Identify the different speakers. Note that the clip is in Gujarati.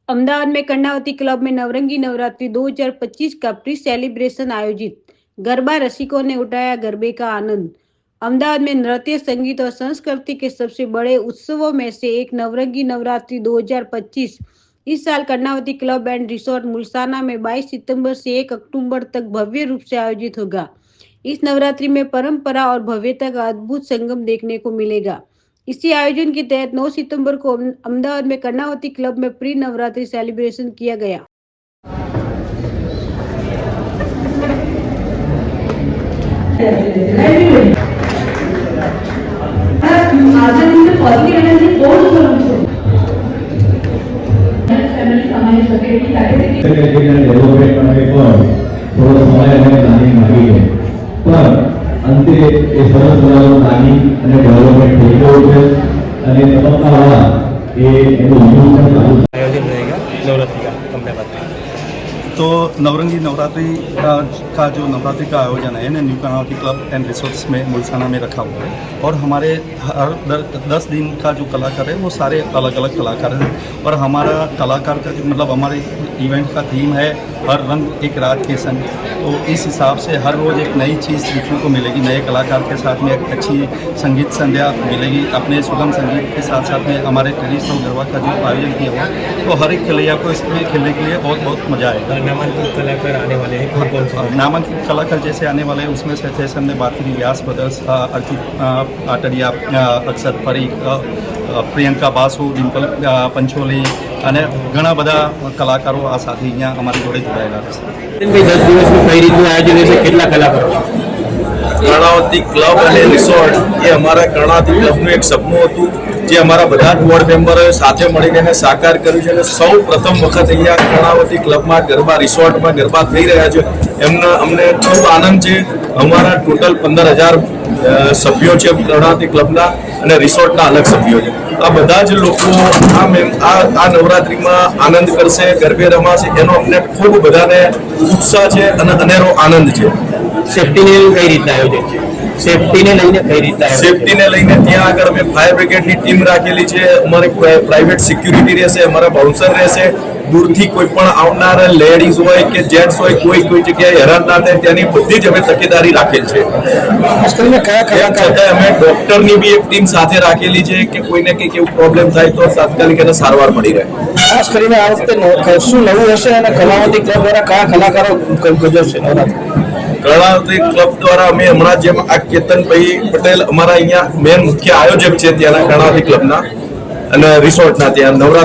Speaker 1: अहमदाबाद में कर्णावती क्लब में नवरंगी नवरात्रि 2025 का प्री सेलिब्रेशन आयोजित। गरबा रसिकों ने उठाया गरबे का आनंद। अहमदाबाद में नृत्य, संगीत और संस्कृति के सबसे बड़े उत्सवों में से एक नवरंगी नवरात्रि 2025 इस साल कर्णावती क्लब एंड रिसोर्ट मुल्साना में 22 सितंबर से 1 अक्टूबर तक भव्य रूप से आयोजित होगा। इस नवरात्रि में परंपरा और भव्यता का अद्भुत संगम देखने को मिलेगा। इसी आयोजन के तहत 9 सितंबर को अहमदाबाद में कर्णावती क्लब में प्री नवरात्रि सेलिब्रेशन किया गया।
Speaker 2: અંતે એ સરસ મજાનું નાની અને ડેવલપમેન્ટ થઈ ગયું છે અને તબક્કાવાળા એનું ઇન્સ્ટિટ્યુશન ચાલુ
Speaker 3: आयोजन रहेगा नवरात्रि का अहमदाबाद में।
Speaker 4: तो नवरंगी नवरात्रि का जो नवरात्रि का आयोजन है ना new Karnavati club and resorts में मुल्साना में रखा हुआ है और हमारे हर 10 दिन का जो कलाकार है वो सारे अलग अलग कलाकार हैं और हमारा कलाकार का जो मतलब हमारे इवेंट का थीम है हर रंग एक रात के संग। तो इस हिसाब से हर रोज़ एक नई चीज़ सीखने को मिलेगी, नए कलाकार के साथ में एक अच्छी संगीत संध्या मिलेगी। अपने सुगम संगीत के साथ साथ में हमारे ट्रेडिशनल गरबा का जो आयोजन किया हुआ है तो हर एक खिलैया को इसमें खेलने के लिए बहुत बहुत मज़ा आएगा।
Speaker 3: नामांकित कलाकार आने वाले हैं, कौन कौन से
Speaker 4: नामांकित कलाकार जैसे आने वाले हैं उसमें से जैसे हमने बात करी व्यास ब्रदर्स, अर्पित आटड़िया, अक्षत परीख, प्रियंका बासु, डिम्पल पंचोली અને ઘણા બધા કલાકારો આ સાથે અહીંયા અમારી જોડે જોડાયેલા છે।
Speaker 3: 10 દિવસનું કઈ રીતનું આયોજન હશે, કેટલા કલાકારો?
Speaker 5: कर्णावती क्लब અને રિસોર્ટ એ અમારા કર્ણાવતી ક્લબનું એક સપનું હતું જે અમારા બધા જ વોર્ડ મેમ્બરોએ સાથે મળીને સાકાર કર્યું છે અને સૌ પ્રથમ વખત અહીંયા કર્ણાવતી ક્લબમાં ગરબા રિસોર્ટમાં ગરબા થઈ રહ્યા છે એમનો અમને ખૂબ આનંદ છે। અમારા ટોટલ 15,000 સભ્યો છે કર્ણાવતી ક્લબના અને રિસોર્ટના અલગ સભ્યો છે। આ બધા જ લોકો આ નવરાત્રિમાં આનંદ કરશે, ગરબે રમાશે એનો અમને ખૂબ બધાને ઉત્સાહ છે અને અનેરો આનંદ છે।
Speaker 3: સેફટીને કઈ રીતના આયોજન છે? સેફટીને લઈને કઈ રીતના?
Speaker 5: સેફટીને લઈને ત્યાં આગળ અમે ફાયર બ્રિગેડની ટીમ રાખેલી છે, અમારી પ્રાઇવેટ સિક્યુરિટી રહેશે, અમારા બાઉન્સર રહેશે, દૂરથી કોઈ પણ આવનાર લેડીઝ હોય કે જેન્ટ્સ હોય કોઈ જગ્યાએ હેરાન ના થાય તેની બધી જ અમે તકેદારી રાખેલ છે। અમે ડોક્ટરની બી એક ટીમ સાથે રાખેલી છે કે કોઈને કંઈક એવું પ્રોબ્લેમ થાય તો તાત્કાલિક એને સારવાર મળી રહે।
Speaker 3: ખાસ કરીને આ વખતે શું નવું હશે અને કર્ણાવતી ક્લબ દ્વારા કયા કલાકારો ગજવશે નવરાત્રિ?
Speaker 5: કર્ણાવતી ક્લબ દ્વારા અમે હમણાં જેમ આ કેતનભાઈ પટેલ અમારા અહીંયા મેન મુખ્ય આયોજક છે ત્યાંના કર્ણાવતી ક્લબના અને રિસોર્ટના ત્યાં નવરાત્રિ